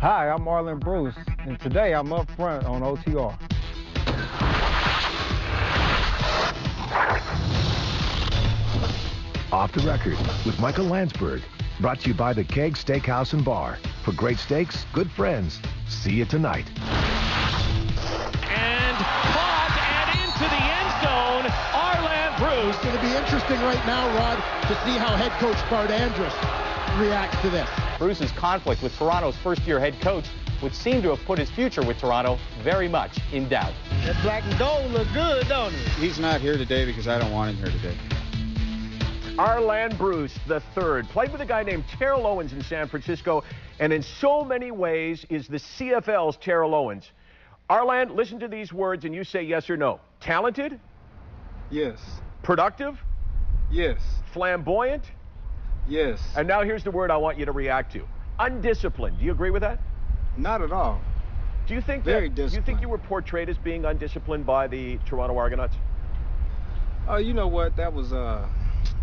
Hi, I'm Arland Bruce, and today I'm up front on OTR. Off the Record with Michael Landsberg, brought to you by the Keg Steakhouse and Bar. For great steaks, good friends. See you tonight. And caught and into the end zone, Arland Bruce. It's going to be interesting right now, Rod, to see how head coach Bart Andrus reacts to this. Bruce's conflict with Toronto's first-year head coach would seem to have put his future with Toronto very much in doubt. That black and gold look good, don't it? He's not here today because I don't want him here today. Arland Bruce III played with a guy named Terrell Owens in San Francisco, and in so many ways is the CFL's Terrell Owens. Arland, listen to these words and you say yes or no. Talented? Yes. Productive? Yes. Flamboyant? Yes. And now here's the word I want you to react to. Undisciplined. Do you agree with that? Not at all. Do you think Very do you think disciplined. you were portrayed as being undisciplined by the Toronto Argonauts? You know what? That was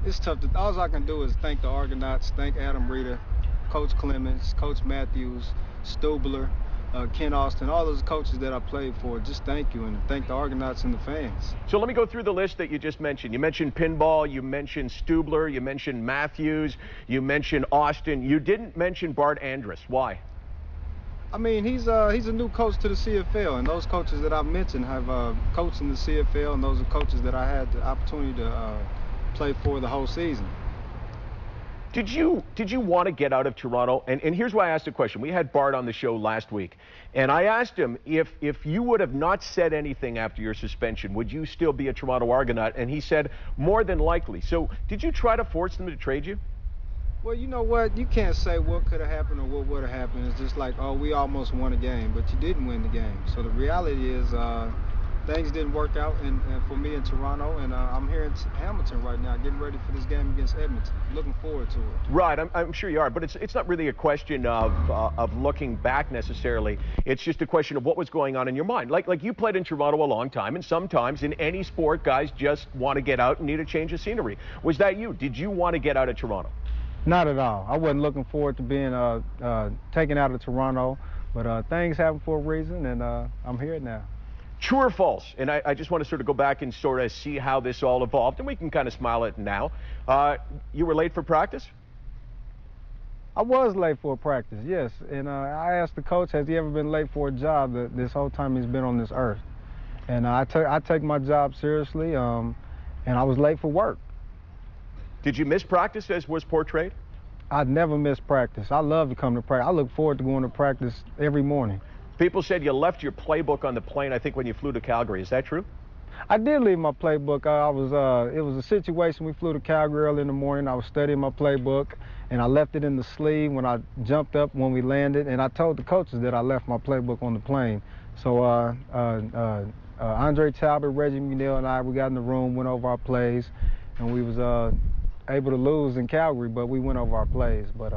it's tough. All I can do is thank the Argonauts, thank Adam Rita, Coach Clemens, Coach Matthews, Stubler, Ken Austin, all those coaches that I played for. Just thank you, and thank the Argonauts and the fans. So let me go through the list that you just mentioned. You mentioned Pinball, you mentioned Stubler, you mentioned Matthews, you mentioned Austin. You didn't mention Bart Andrus. Why? I mean, he's a new coach to the CFL, and those coaches that I've mentioned have coached in the CFL, and those are coaches that I had the opportunity to play for the whole season. Did you want to get out of Toronto? And here's why I asked the question. We had Bart on the show last week, and I asked him if you would have not said anything after your suspension, would you still be a Toronto Argonaut? And he said, more than likely. So did you try to force them to trade you? Well, you know what? You can't say what could have happened or what would have happened. It's just like, oh, we almost won a game, but you didn't win the game. So the reality is things didn't work out and for me in Toronto, and I'm here in Hamilton right now getting ready for this game against Edmonton. Looking forward to it. Right, I'm sure you are, but it's not really a question of looking back necessarily. It's just a question of what was going on in your mind. Like you played in Toronto a long time, and sometimes in any sport, guys just want to get out and need a change of scenery. Was that you? Did you want to get out of Toronto? Not at all. I wasn't looking forward to being taken out of Toronto, but things happen for a reason, and I'm here now. True or false? And I just want to sort of go back and sort of see how this all evolved, and we can kind of smile at it now. You were late for practice? I was late for practice, yes. And I asked the coach, has he ever been late for a job this whole time he's been on this earth? And I take my job seriously, and I was late for work. Did you miss practice as was portrayed? I'd never miss practice. I love to come to practice. I look forward to going to practice every morning. People said you left your playbook on the plane, I think, when you flew to Calgary. Is that true? I did leave my playbook. It was a situation. We flew to Calgary early in the morning. I was studying my playbook, and I left it in the sleeve when I jumped up when we landed. And I told the coaches that I left my playbook on the plane. So Andre Talbot, Reggie McNeil, and we got in the room, went over our plays, and we was able to lose in Calgary, but we went over our plays. But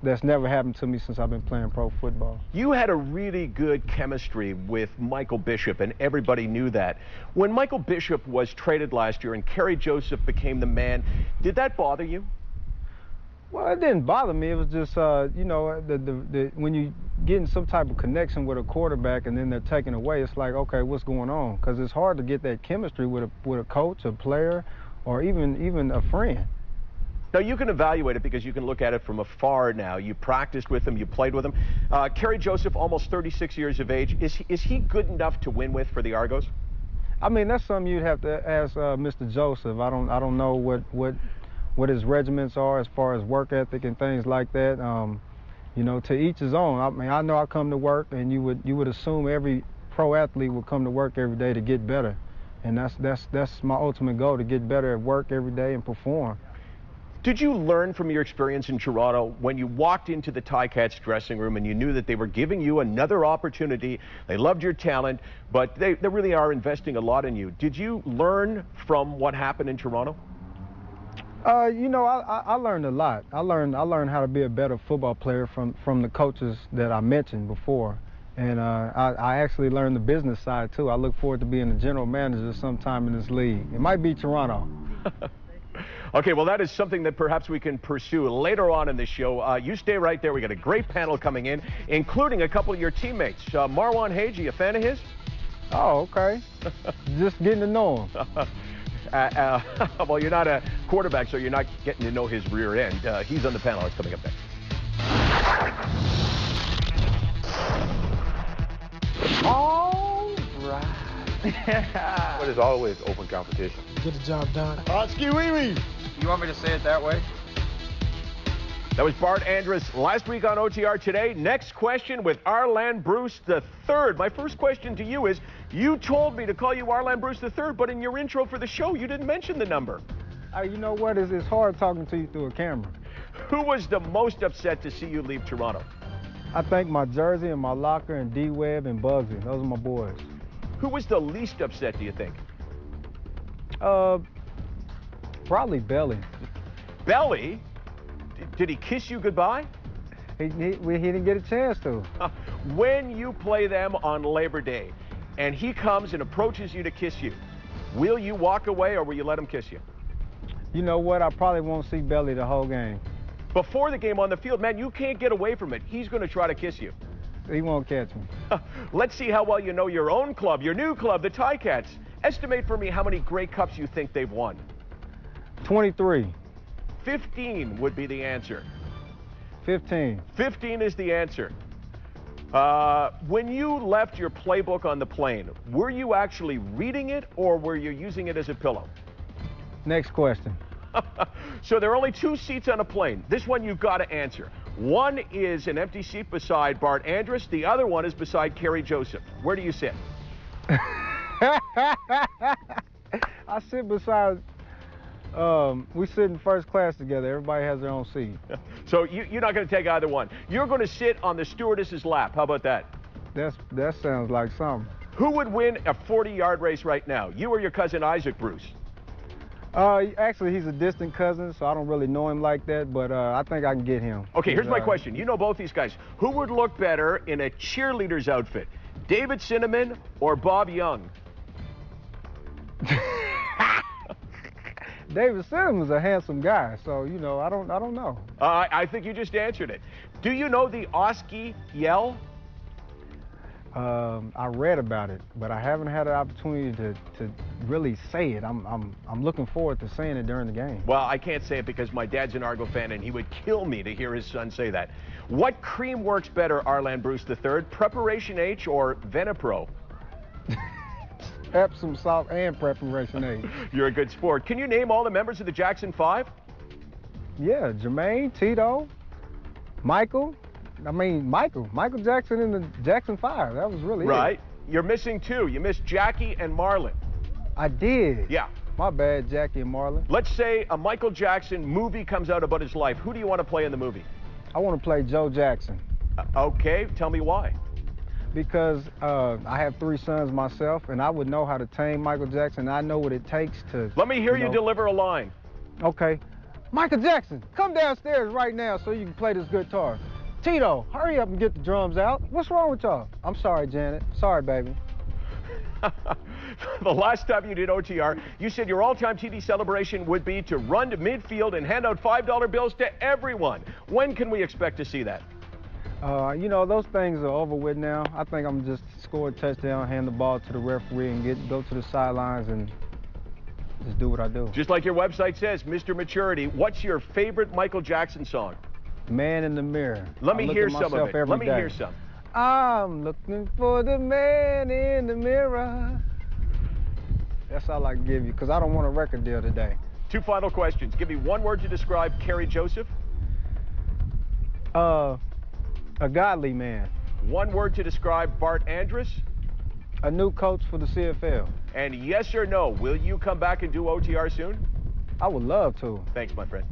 that's never happened to me since I've been playing pro football. You had a really good chemistry with Michael Bishop, and everybody knew that. When Michael Bishop was traded last year and Kerry Joseph became the man, did that bother you? Well, it didn't bother me. It was just, you know, when you get in some type of connection with a quarterback and then they're taken away, it's like, okay, what's going on? Because it's hard to get that chemistry with a coach, a player, or even a friend. Now, you can evaluate it because you can look at it from afar now. You practiced with him, you played with him. Kerry Joseph, almost 36 years of age. Is he good enough to win with for the Argos? I mean, that's something you'd have to ask Mr. Joseph. I don't know what his regiments are as far as work ethic and things like that. You know, to each his own. I mean, I know I come to work, and you would assume every pro athlete would come to work every day to get better, and that's my ultimate goal, to get better at work every day and perform. Did you learn from your experience in Toronto when you walked into the Ticats dressing room and you knew that they were giving you another opportunity? They loved your talent, but they really are investing a lot in you. Did you learn from what happened in Toronto? You know, I learned a lot. I learned how to be a better football player from the coaches that I mentioned before. And I actually learned the business side too. I look forward to being the general manager sometime in this league. It might be Toronto. Okay, well, that is something that perhaps we can pursue later on in the show. You stay right there. We got a great panel coming in, including a couple of your teammates. Marwan Hage, you a fan of his? Oh, okay. Just getting to know him. Well, you're not a quarterback, so you're not getting to know his rear end. He's on the panel. It's coming up next. All right. But it's always open competition. Get the job done. You want me to say it that way? That was Bart Andrus last week on OTR Today. Next question with Arland Bruce III. My first question to you is, you told me to call you Arland Bruce III, but in your intro for the show, you didn't mention the number. You know what? It's hard talking to you through a camera. Who was the most upset to see you leave Toronto? I think my jersey and my locker and D-Web and Bugsy. Those are my boys. Who was the least upset, do you think? Probably Belly. Belly? Did he kiss you goodbye? He didn't get a chance to. When you play them on Labor Day and he comes and approaches you to kiss you, will you walk away or will you let him kiss you? You know what? I probably won't see Belly the whole game. Before the game on the field, man, you can't get away from it. He's going to try to kiss you. He won't catch me. Let's see how well you know your own club, your new club, the Ticats. Estimate for me how many Grey Cups you think they've won. 23. 15 would be the answer. 15. 15 is the answer. When you left your playbook on the plane, were you actually reading it or were you using it as a pillow? Next question. So there are only 2 seats on a plane. This one you've got to answer. One is an empty seat beside Bart Andrus. The other one is beside Kerry Joseph. Where do you sit? I sit beside, we sit in first class together. Everybody has their own seat. So you're not going to take either one. You're going to sit on the stewardess's lap. How about that? That sounds like something. Who would win a 40-yard race right now? You or your cousin Isaac Bruce? Actually, he's a distant cousin, so I don't really know him like that, but I think I can get him. Okay, here's my question. You know both these guys. Who would look better in a cheerleader's outfit? David Cinnamon or Bob Young? David Simmons is a handsome guy, so you know, I don't know. I think you just answered it. Do you know the Oski yell? I read about it, but I haven't had an opportunity to really say it. I'm looking forward to saying it during the game. Well, I can't say it because my dad's an Argo fan and he would kill me to hear his son say that. What cream works better, Arland Bruce III, Preparation H or Venipro? Epsom salt and Preparation H. You're a good sport. Can you name all the members of the Jackson 5? Yeah, Jermaine, Tito, Michael Jackson in the Jackson 5. That was really right. it. You're missing 2. You missed Jackie and Marlon. I did. Yeah. My bad, Jackie and Marlon. Let's say a Michael Jackson movie comes out about his life. Who do you want to play in the movie? I want to play Joe Jackson. Okay, tell me why. Because I have 3 sons myself, and I would know how to tame Michael Jackson. I know what it takes to... Let me hear you deliver a line. Okay. Michael Jackson, come downstairs right now so you can play this guitar. Tito, hurry up and get the drums out. What's wrong with y'all? I'm sorry, Janet. Sorry, baby. The last time you did OTR, you said your all-time TD celebration would be to run to midfield and hand out $5 bills to everyone. When can we expect to see that? You know, those things are over with now. I think I'm just score a touchdown, hand the ball to the referee, and go to the sidelines and just do what I do. Just like your website says, Mr. Maturity, what's your favorite Michael Jackson song? Man in the Mirror. Let me hear some of it. Let me hear some. I'm looking for the man in the mirror. That's all I can give you, because I don't want a record deal today. 2 final questions. Give me 1 word to describe Kerry Joseph. A godly man. 1 word to describe Bart Andrus. A new coach for the CFL. And yes or no, will you come back and do OTR soon? I would love to. Thanks, my friend.